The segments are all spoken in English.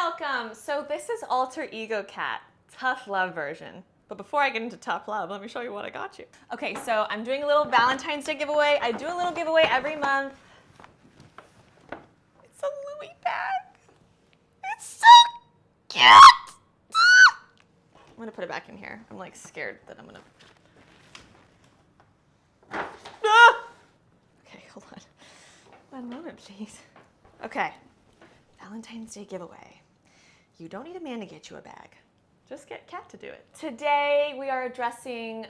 Welcome! So this is Alter Ego Cat, tough love version. But before I get into tough love, let me show you what I got you. Okay, so I'm doing a little Valentine's Day giveaway. I do a little giveaway every month. It's a Louis bag. It's so cute! I'm gonna put it back in here. I'm like scared that I'm gonna... Okay, hold on. One moment, please. Okay, Valentine's Day giveaway. You don't need a man to get you a bag. Just get Kat to do it. Today we are addressing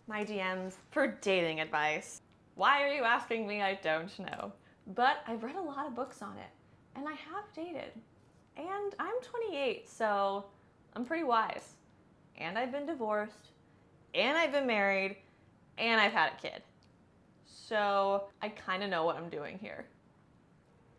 my DMs for dating advice. Why are you asking me? I don't know. But I've read a lot of books on it, and I have dated. And I'm 28, so I'm pretty wise. And I've been divorced, and I've been married, and I've had a kid. So I kind of know what I'm doing here.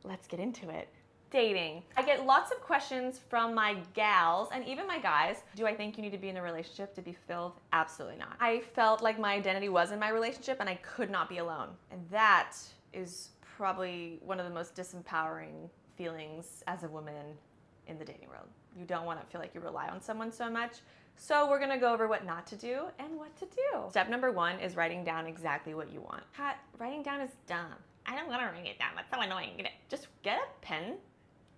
Let's get into it. Dating. I get lots of questions from my gals and even my guys. Do I think you need to be in a relationship to be fulfilled? Absolutely not. I felt like my identity was in my relationship and I could not be alone. And that is probably one of the most disempowering feelings as a woman in the dating world. You don't want to feel like you rely on someone so much. So we're gonna go over what not to do and what to do. Step number 1 is writing down exactly what you want. Kat, writing down is dumb. I don't want to write it down. That's so annoying. Just get a pen,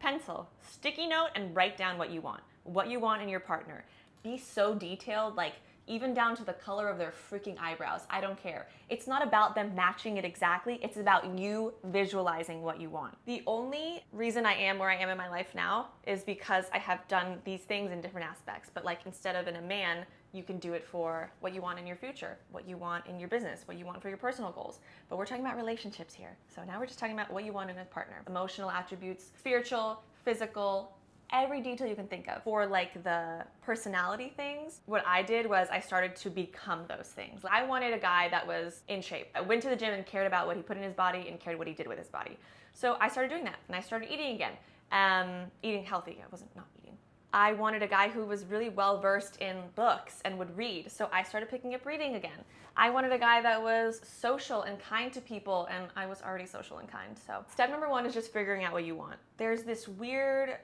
pencil, sticky note, and write down what you want in your partner. Be so detailed, like even down to the color of their freaking eyebrows. I don't care. It's not about them matching it exactly. It's about you visualizing what you want. The only reason I am where I am in my life now is because I have done these things in different aspects. But like instead of in a man, you can do it for what you want in your future, what you want in your business, what you want for your personal goals. But we're talking about relationships here. So now we're just talking about what you want in a partner. Emotional attributes, spiritual, physical, every detail you can think of. For like the personality things, what I did was I started to become those things. I wanted a guy that was in shape. I went to the gym and cared about what he put in his body and cared what he did with his body. So I started doing that and I started eating again. Eating healthy. I wasn't not eating. I wanted a guy who was really well versed in books and would read. So I started picking up reading again. I wanted a guy that was social and kind to people, and I was already social and kind. So step number 1 is just figuring out what you want. There's this weird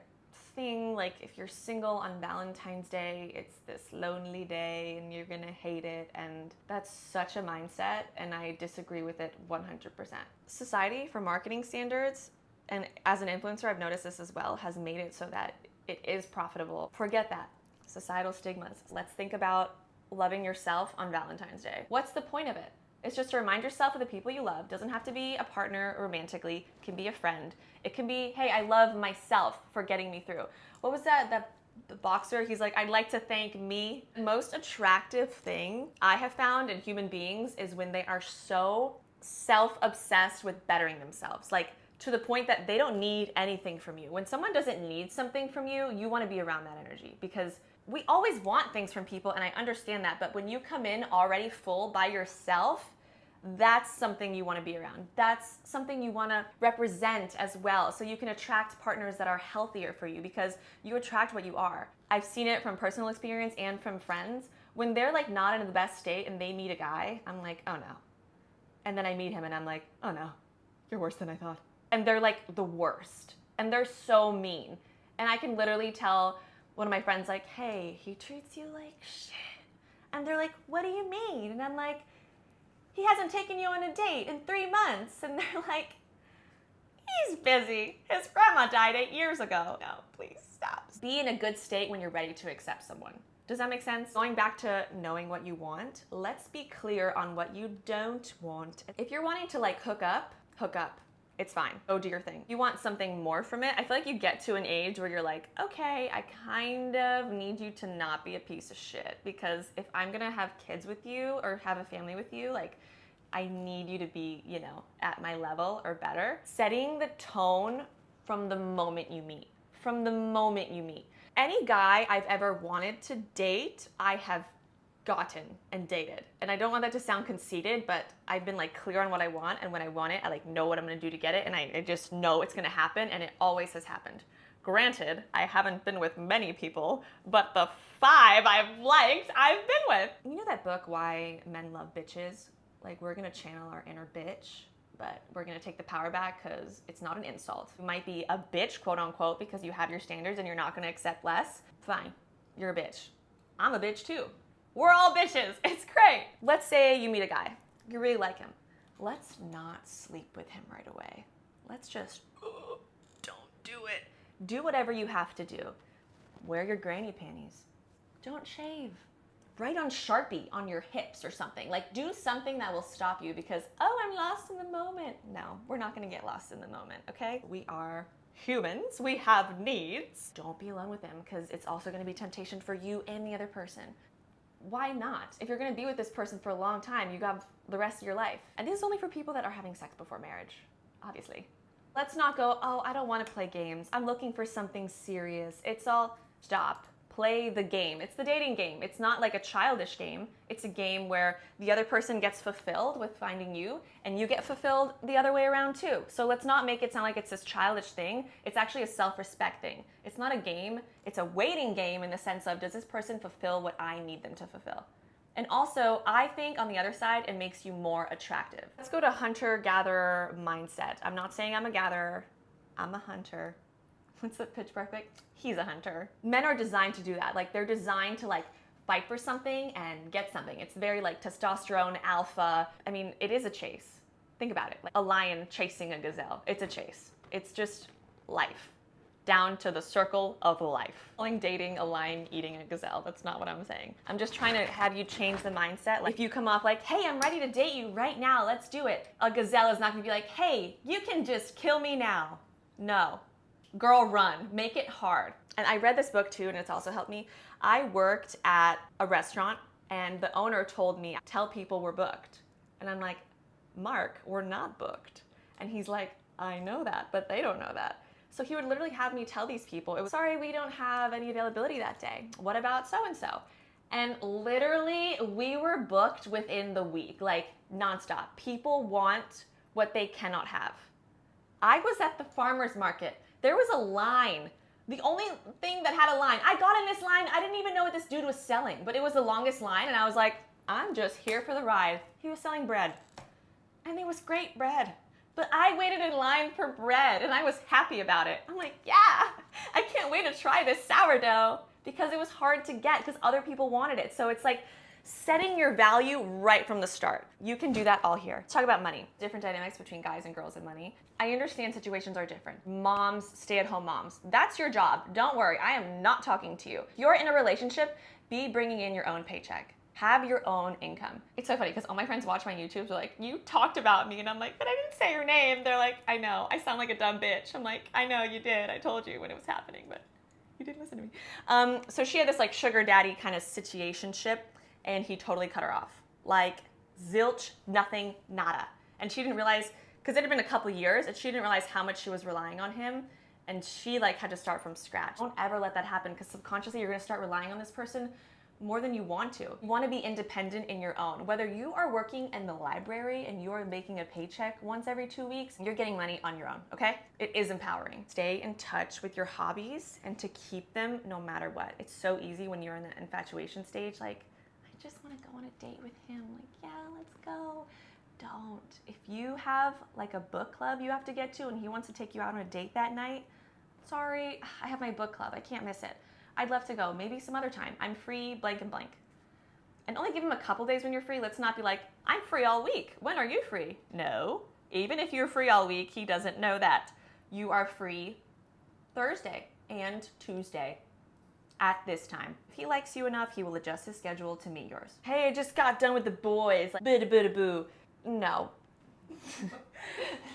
thing, like if you're single on Valentine's Day, it's this lonely day and you're gonna hate it, and that's such a mindset and I disagree with it 100%. Society, for marketing standards, and as an influencer I've noticed this as well, has made it so that it is profitable. Forget that. Societal stigmas. Let's think about loving yourself on Valentine's Day. What's the point of it? It's just to remind yourself of the people you love. Doesn't have to be a partner romantically. It can be a friend. It can be, hey, I love myself for getting me through. What was that? The boxer, he's like, I'd like to thank me. The most attractive thing I have found in human beings is when they are so self-obsessed with bettering themselves. Like, to the point that they don't need anything from you. When someone doesn't need something from you, you want to be around that energy, because we always want things from people, and I understand that, but when you come in already full by yourself, that's something you want to be around. That's something you want to represent as well, so you can attract partners that are healthier for you, because you attract what you are. I've seen it from personal experience and from friends. When they're like not in the best state and they meet a guy, I'm like, oh no. And then I meet him and I'm like, oh no, you're worse than I thought. And they're like the worst. And they're so mean. And I can literally tell one of my friends like, hey, he treats you like shit. And they're like, what do you mean? And I'm like, he hasn't taken you on a date in 3 months. And they're like, he's busy. His grandma died 8 years ago. No, please stop. Be in a good state when you're ready to accept someone. Does that make sense? Going back to knowing what you want, let's be clear on what you don't want. If you're wanting to like hook up. It's fine. Go do your thing. You want something more from it. I feel like you get to an age where you're like, okay, I kind of need you to not be a piece of shit, because if I'm gonna have kids with you or have a family with you, like I need you to be, you know, at my level or better. Setting the tone from the moment you meet. From the moment you meet. Any guy I've ever wanted to date, I have gotten and dated. And I don't want that to sound conceited, but I've been like clear on what I want, and when I want it, I like know what I'm gonna do to get it, and I just know it's gonna happen, and it always has happened. Granted, I haven't been with many people, but the 5 I've liked, I've been with. You know that book, Why Men Love Bitches? Like, we're gonna channel our inner bitch. but we're gonna take the power back because it's not an insult. You might be a bitch, quote unquote, because you have your standards and you're not gonna accept less. Fine, you're a bitch. I'm a bitch too. We're all bitches, it's great. Let's say you meet a guy, you really like him. Let's not sleep with him right away. Let's just, don't do it. Do whatever you have to do. Wear your granny panties. Don't shave. Write on Sharpie on your hips or something. Like, do something that will stop you because, oh, I'm lost in the moment. No, we're not gonna get lost in the moment, okay? We are humans, we have needs. Don't be alone with him because it's also gonna be temptation for you and the other person. Why not? If you're gonna be with this person for a long time, you got the rest of your life. And this is only for people that are having sex before marriage, obviously. Let's not go, oh, I don't wanna play games. I'm looking for something serious. It's all, stop. Play the game. It's the dating game. It's not like a childish game. It's a game where the other person gets fulfilled with finding you and you get fulfilled the other way around too. So let's not make it sound like it's this childish thing. It's actually a self-respect thing. It's not a game. It's a waiting game in the sense of, does this person fulfill what I need them to fulfill? And also, I think on the other side, it makes you more attractive. Let's go to hunter-gatherer mindset. I'm not saying I'm a gatherer. I'm a hunter. What's that, Pitch Perfect? He's a hunter. Men are designed to do that. Like, they're designed to like fight for something and get something. It's very like testosterone, alpha. I mean, it is a chase. Think about it. Like a lion chasing a gazelle. It's a chase. It's just life. Down to the circle of life. Calling dating a lion eating a gazelle. That's not what I'm saying. I'm just trying to have you change the mindset. Like, if you come off like, hey, I'm ready to date you right now, let's do it. A gazelle is not gonna be like, hey, you can just kill me now. No. Girl, run. Make it hard. And I read this book too, and it's also helped me. I worked at a restaurant, and the owner told me, tell people we're booked. And I'm like, Mark, we're not booked. And he's like, I know that, but they don't know that. So he would literally have me tell these people, it was, sorry, we don't have any availability that day. What about so-and-so? And literally, we were booked within the week, like nonstop. People want what they cannot have. I was at the farmer's market. There was a line. The only thing that had a line, I got in this line, I didn't even know what this dude was selling, but it was the longest line, and I was like, I'm just here for the ride. He was selling bread, and it was great bread. But I waited in line for bread, and I was happy about it. I'm like, yeah, I can't wait to try this sourdough, because it was hard to get, because other people wanted it. So it's like, setting your value right from the start. You can do that all here. Let's talk about money. Different dynamics between guys and girls and money. I understand situations are different. Moms, stay-at-home moms. That's your job. Don't worry, I am not talking to you. If you're in a relationship, be bringing in your own paycheck. Have your own income. It's so funny because all my friends watch my YouTubes. They're like, you talked about me. And I'm like, but I didn't say your name. They're like, I know. I sound like a dumb bitch. I'm like, I know you did. I told you when it was happening, but you didn't listen to me. So she had this like sugar daddy kind of situationship. And he totally cut her off. Like, zilch, nothing, nada. And she didn't realize, because it had been a couple years, and she didn't realize how much she was relying on him, and she like had to start from scratch. Don't ever let that happen, because subconsciously you're gonna start relying on this person more than you want to. You wanna be independent in your own. Whether you are working in the library and you're making a paycheck once every 2 weeks, you're getting money on your own, okay? It is empowering. Stay in touch with your hobbies and to keep them no matter what. It's so easy when you're in the infatuation stage, like, just want to go on a date with him. Like, yeah, let's go. Don't. If you have like a book club you have to get to and he wants to take you out on a date that night, sorry, I have my book club. I can't miss it. I'd love to go. Maybe some other time. I'm free, blank and blank. And only give him a couple days when you're free. Let's not be like, I'm free all week. When are you free? No. Even if you're free all week, he doesn't know that. You are free Thursday and Tuesday. At this time. If he likes you enough, he will adjust his schedule to meet yours. Hey, I just got done with the boys. Like, boo. No.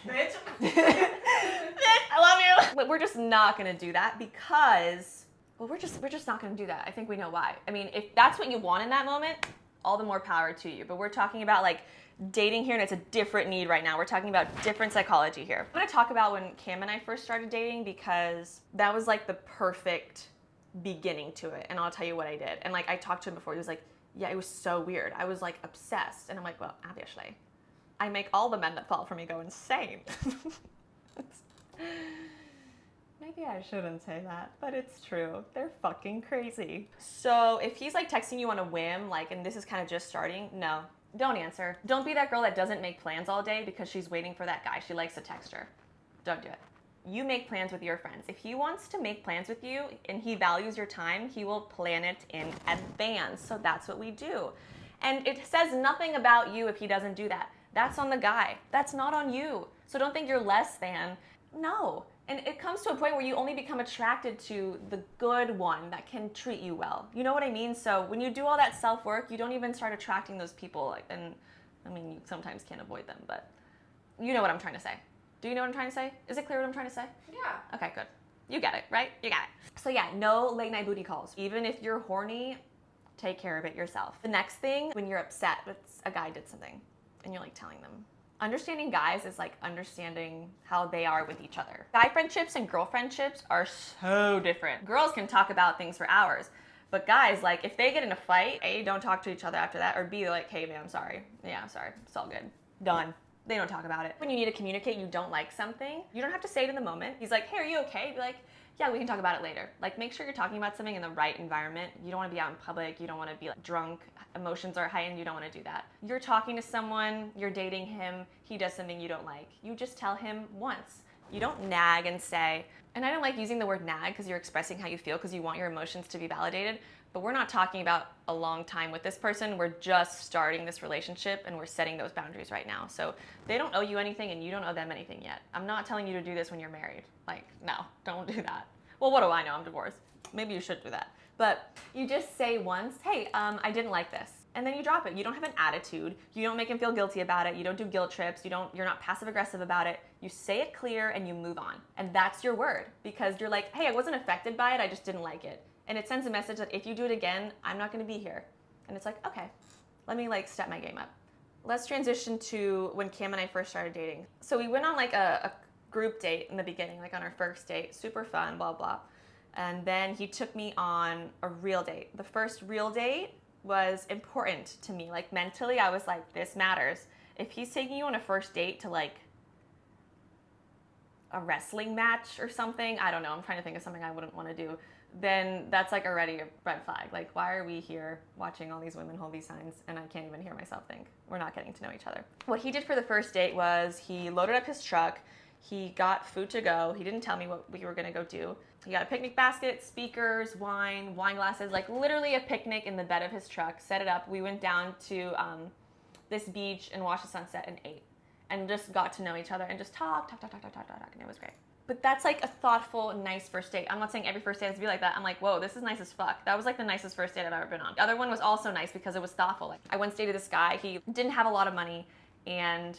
Bitch. I love you. We're just not gonna do that because, well, we're just not gonna do that. I think we know why. I mean, if that's what you want in that moment, all the more power to you. But we're talking about like dating here, and it's a different need right now. We're talking about different psychology here. I'm gonna talk about when Cam and I first started dating because that was like the perfect beginning to it, and I'll tell you what I did. And like I talked to him before, he was like, yeah, it was so weird. I was like obsessed, and I'm like, well, obviously, I make all the men that fall for me go insane. Maybe I shouldn't say that, but it's true. They're fucking crazy. So if he's like texting you on a whim, like, and this is kind of just starting, no, Don't answer. Don't be that girl that doesn't make plans all day because she's waiting for that guy. She likes to text her. Don't do it. You make plans with your friends. If he wants to make plans with you and he values your time, he will plan it in advance. So that's what we do. And it says nothing about you if he doesn't do that. That's on the guy. That's not on you. So don't think you're less than. No. And it comes to a point where you only become attracted to the good one that can treat you well. You know what I mean? So when you do all that self-work, you don't even start attracting those people. And I mean, you sometimes can't avoid them, but you know what I'm trying to say. Do you know what I'm trying to say? Is it clear what I'm trying to say? Yeah. Okay, good. You get it, right? You got it. So yeah, no late night booty calls. Even if you're horny, take care of it yourself. The next thing, when you're upset that a guy did something and you're like telling them. Understanding guys is like understanding how they are with each other. Guy friendships and girl friendships are so different. Girls can talk about things for hours, but guys, like if they get in a fight, A, don't talk to each other after that, or B, like, hey man, I'm sorry. Yeah, I'm sorry. It's all good. Done. They don't talk about it. When you need to communicate you don't like something, you don't have to say it in the moment. He's like, hey, are you okay? Be like, yeah, we can talk about it later. Like, make sure you're talking about something in the right environment. You don't want to be out in public. You don't want to be like drunk. Emotions are heightened. You don't want to do that. You're talking to someone, you're dating him, he does something you don't like. You just tell him once. You don't nag and say, and I don't like using the word nag because you're expressing how you feel because you want your emotions to be validated. But we're not talking about a long time with this person. We're just starting this relationship and we're setting those boundaries right now. So they don't owe you anything and you don't owe them anything yet. I'm not telling you to do this when you're married. Like, no, don't do that. Well, what do I know? I'm divorced. Maybe you should do that. But you just say once, hey, I didn't like this. And then you drop it. You don't have an attitude. You don't make him feel guilty about it. You don't do guilt trips. You're not passive aggressive about it. You say it clear and you move on. And that's your word because you're like, hey, I wasn't affected by it. I just didn't like it. And it sends a message that if you do it again, I'm not going to be here. And it's like, okay, let me like step my game up. Let's transition to when Cam and I first started dating. So we went on like a group date in the beginning, like on our first date, super fun, blah, blah. And then he took me on a real date. The first real date was important to me. Like mentally, I was like, this matters. If he's taking you on a first date to like a wrestling match or something, I don't know, I'm trying to think of something I wouldn't want to do, then that's like already a red flag. Like, why are we here watching all these women hold these signs and I can't even hear myself think? We're not getting to know each other. What he did for the first date was he loaded up his truck, he got food to go, he didn't tell me what we were gonna go do. He got a picnic basket, speakers, wine glasses, like literally a picnic in the bed of his truck, set it up. We went down to this beach and watched the sunset and ate and just got to know each other and just talk, and it was great. But that's like a thoughtful, nice first date. I'm not saying every first date has to be like that. I'm like, whoa, this is nice as fuck. That was like the nicest first date I've ever been on. The other one was also nice because it was thoughtful. Like I once dated this guy, he didn't have a lot of money and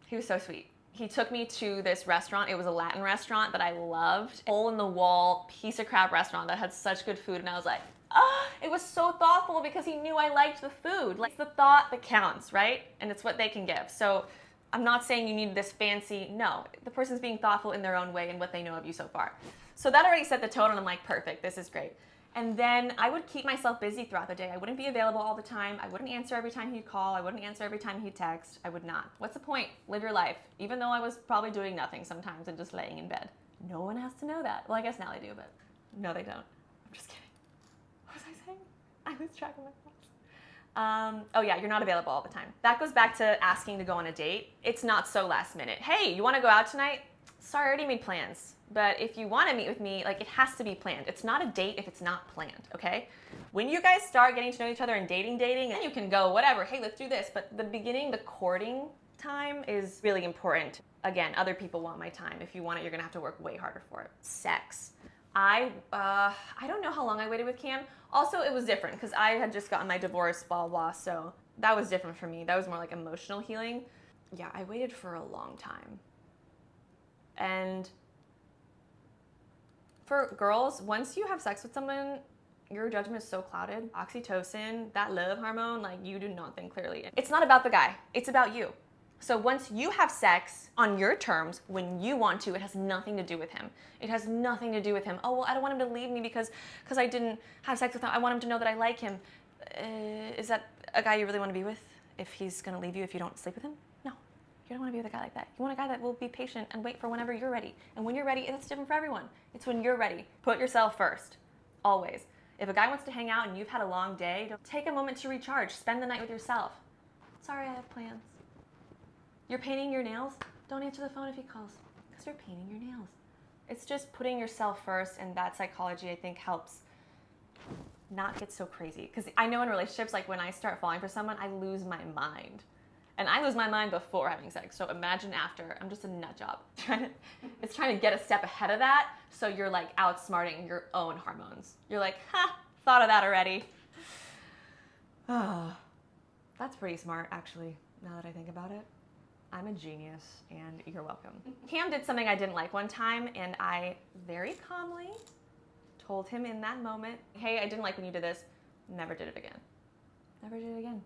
he was so sweet. He took me to this restaurant. It was a Latin restaurant that I loved. Hole in the wall, piece of crap restaurant that had such good food. And I was like, it was so thoughtful because he knew I liked the food. Like, it's the thought that counts, right? And it's what they can give. So I'm not saying you need this fancy, no. The person's being thoughtful in their own way and what they know of you so far. So that already set the tone and I'm like, perfect, this is great. And then I would keep myself busy throughout the day. I wouldn't be available all the time. I wouldn't answer every time he'd call. I wouldn't answer every time he'd text. I would not. What's the point? Live your life. Even though I was probably doing nothing sometimes and just laying in bed. No one has to know that. Well, I guess now they do, but no, they don't. I'm just kidding. What was I saying? I lose track of my thoughts. Oh yeah, you're not available all the time. That goes back to asking to go on a date. It's not so last minute. Hey, you want to go out tonight? Sorry, I already made plans. But if you want to meet with me, like it has to be planned. It's not a date if it's not planned, okay? When you guys start getting to know each other and dating, then you can go whatever, hey, let's do this. But the beginning, the courting time is really important. Again, other people want my time. If you want it, you're gonna have to work way harder for it. Sex. I don't know how long I waited with Cam. Also, it was different because I had just gotten my divorce, blah, blah, so that was different for me. That was more like emotional healing. Yeah, I waited for a long time. And for girls, once you have sex with someone, your judgment is so clouded. Oxytocin, that love hormone, like you do not think clearly. It's not about the guy, it's about you. So once you have sex on your terms, when you want to, it has nothing to do with him. It has nothing to do with him. Oh, well, I don't want him to leave me because I didn't have sex with him. I want him to know that I like him. Is that a guy you really want to be with if he's gonna leave you if you don't sleep with him? No, you don't want to be with a guy like that. You want a guy that will be patient and wait for whenever you're ready. And when you're ready, it's different for everyone. It's when you're ready. Put yourself first, always. If a guy wants to hang out and you've had a long day, take a moment to recharge. Spend the night with yourself. Sorry, I have plans. You're painting your nails? Don't answer the phone if he calls, because you're painting your nails. It's just putting yourself first, and that psychology, I think, helps not get so crazy. Because I know in relationships, like when I start falling for someone, I lose my mind. And I lose my mind before having sex. So imagine after. I'm just a nut job. It's trying to get a step ahead of that, so you're like outsmarting your own hormones. You're like, ha, thought of that already. Oh, that's pretty smart, actually, now that I think about it. I'm a genius, and you're welcome. Cam did something I didn't like one time, and I very calmly told him in that moment, hey, I didn't like when you did this. Never did it again. Never did it again.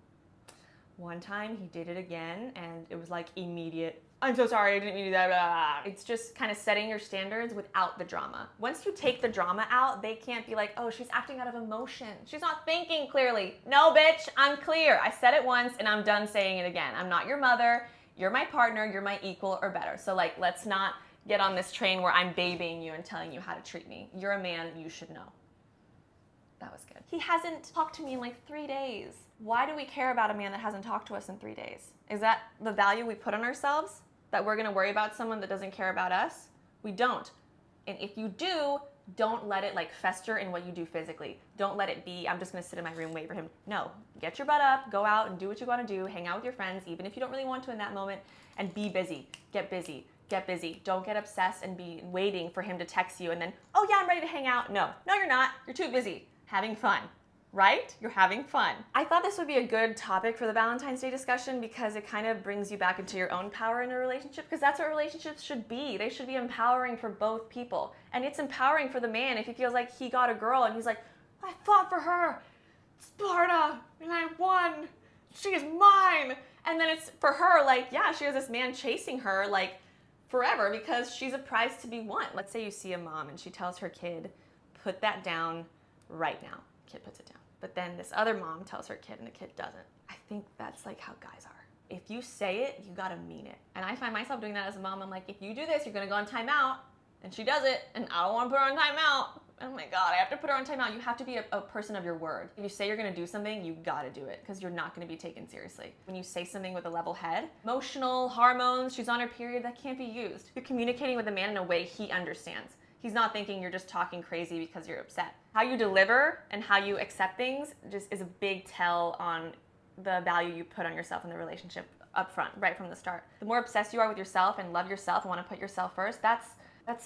One time he did it again, and it was like immediate, I'm so sorry, I didn't mean to do that. Blah. It's just kind of setting your standards without the drama. Once you take the drama out, they can't be like, oh, she's acting out of emotion. She's not thinking clearly. No, bitch, I'm clear. I said it once, and I'm done saying it again. I'm not your mother. You're my partner, you're my equal or better. So like, let's not get on this train where I'm babying you and telling you how to treat me. You're a man, you should know. That was good. He hasn't talked to me in like 3 days. Why do we care about a man that hasn't talked to us in 3 days? Is that the value we put on ourselves? That we're gonna worry about someone that doesn't care about us? We don't. And if you do, don't let it like fester in what you do physically. Don't let it be, I'm just gonna sit in my room, wait for him. No, get your butt up, go out and do what you wanna do, hang out with your friends, even if you don't really want to in that moment, and be busy, get busy, get busy. Don't get obsessed and be waiting for him to text you and then, oh yeah, I'm ready to hang out. No, you're not, you're too busy having fun. Right? You're having fun. I thought this would be a good topic for the Valentine's Day discussion because it kind of brings you back into your own power in a relationship, because that's what relationships should be. They should be empowering for both people. And it's empowering for the man if he feels like he got a girl and he's like, I fought for her, Sparta, and I won. She is mine. And then it's for her like, yeah, she has this man chasing her like forever because she's a prize to be won. Let's say you see a mom and she tells her kid, put that down right now. Kid puts it down. But then this other mom tells her kid and the kid doesn't. I think that's like how guys are. If you say it, you gotta mean it. And I find myself doing that as a mom. I'm like, if you do this, you're gonna go on timeout. And she does it, and I don't wanna put her on timeout. Oh my God, I have to put her on timeout. You have to be a person of your word. If you say you're gonna do something, you gotta do it, because you're not gonna be taken seriously. When you say something with a level head, emotional, hormones, she's on her period, that can't be used. You're communicating with a man in a way he understands. He's not thinking you're just talking crazy because you're upset. How you deliver and how you accept things just is a big tell on the value you put on yourself in the relationship up front, right from the start. The more obsessed you are with yourself and love yourself and want to put yourself first, that's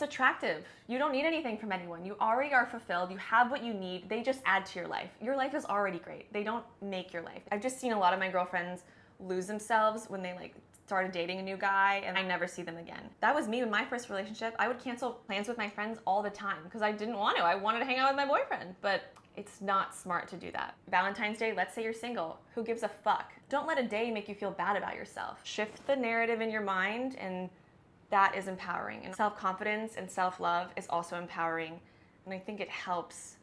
attractive. You don't need anything from anyone. You already are fulfilled. You have what you need. They just add to your life. Your life is already great. They don't make your life. I've just seen a lot of my girlfriends lose themselves when they like started dating a new guy, and I never see them again. That was me in my first relationship. I would cancel plans with my friends all the time because I didn't want to. I wanted to hang out with my boyfriend, but it's not smart to do that. Valentine's Day, let's say you're single. Who gives a fuck? Don't let a day make you feel bad about yourself. Shift the narrative in your mind, and that is empowering. And self-confidence and self-love is also empowering. And I think it helps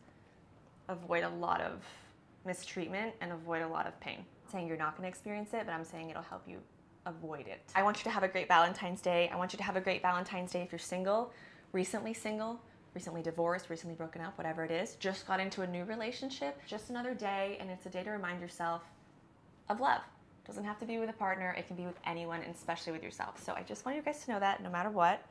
avoid a lot of mistreatment and avoid a lot of pain. I'm saying you're not gonna experience it, but I'm saying it'll help you avoid it. I want you to have a great Valentine's Day. I want you to have a great Valentine's Day if you're single, recently divorced, recently broken up, whatever it is, just got into a new relationship. Just another day, and it's a day to remind yourself of love. It doesn't have to be with a partner, it can be with anyone, and especially with yourself. So I just want you guys to know that no matter what.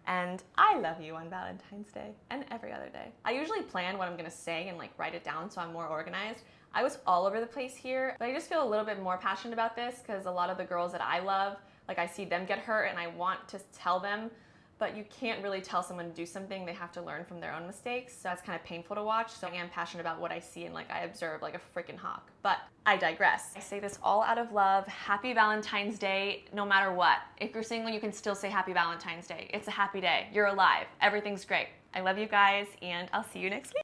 And I love you on Valentine's Day and every other day. I usually plan what I'm gonna say and like write it down so I'm more organized. I was all over the place here, but I just feel a little bit more passionate about this because a lot of the girls that I love, like I see them get hurt and I want to tell them, but you can't really tell someone to do something. They have to learn from their own mistakes. So that's kind of painful to watch. So I am passionate about what I see and like I observe like a freaking hawk, but I digress. I say this all out of love. Happy Valentine's Day, no matter what. If you're single, you can still say happy Valentine's Day. It's a happy day. You're alive. Everything's great. I love you guys, and I'll see you next week.